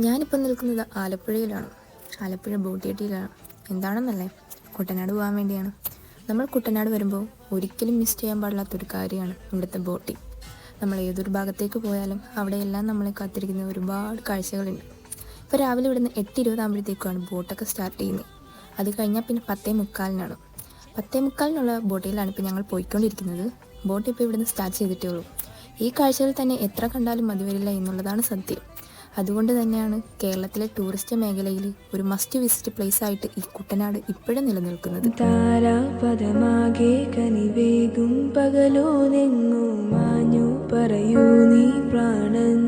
ഞാനിപ്പോൾ നിൽക്കുന്നത് ആലപ്പുഴയിലാണ്. ആലപ്പുഴ ബോട്ടിയെട്ടിയിലാണ്. എന്താണെന്നല്ലേ, കുട്ടനാട് പോകാൻ വേണ്ടിയാണ്. നമ്മൾ കുട്ടനാട് വരുമ്പോൾ ഒരിക്കലും മിസ് ചെയ്യാൻ പാടില്ലാത്തൊരു കാര്യമാണ് ഇവിടുത്തെ ബോട്ടിംഗ്. നമ്മൾ ഏതൊരു ഭാഗത്തേക്ക് പോയാലും അവിടെയെല്ലാം നമ്മളെ കാത്തിരിക്കുന്ന ഒരുപാട് കാഴ്ചകളുണ്ട്. ഇപ്പോൾ രാവിലെ ഇവിടുന്ന് 8:20 ബോട്ടൊക്കെ സ്റ്റാർട്ട് ചെയ്യുന്നത്. അത് കഴിഞ്ഞാൽ പിന്നെ 10:45 10:45 ബോട്ടിലാണ് ഇപ്പോൾ ഞങ്ങൾ പോയിക്കൊണ്ടിരിക്കുന്നത്. ബോട്ട് ഇപ്പോൾ ഇവിടുന്ന് സ്റ്റാർട്ട് ചെയ്തിട്ടേ ഉള്ളൂ. ഈ കാഴ്ചകൾ തന്നെ എത്ര കണ്ടാലും മതി വരില്ല എന്നുള്ളതാണ് സത്യം. അതുകൊണ്ട് തന്നെയാണ് കേരളത്തിലെ ടൂറിസ്റ്റ് മേഖലയിൽ ഒരു മസ്റ്റ് വിസിറ്റ് പ്ലേസ് ആയിട്ട് ഈ കുട്ടനാട് ഇപ്പോഴും നിലനിൽക്കുന്നത്. താരാപദമാകെ കനിവേകും പകലോ നെങ്ങോ മാഞ്ഞു പറയൂ നീ പ്രാണൻ.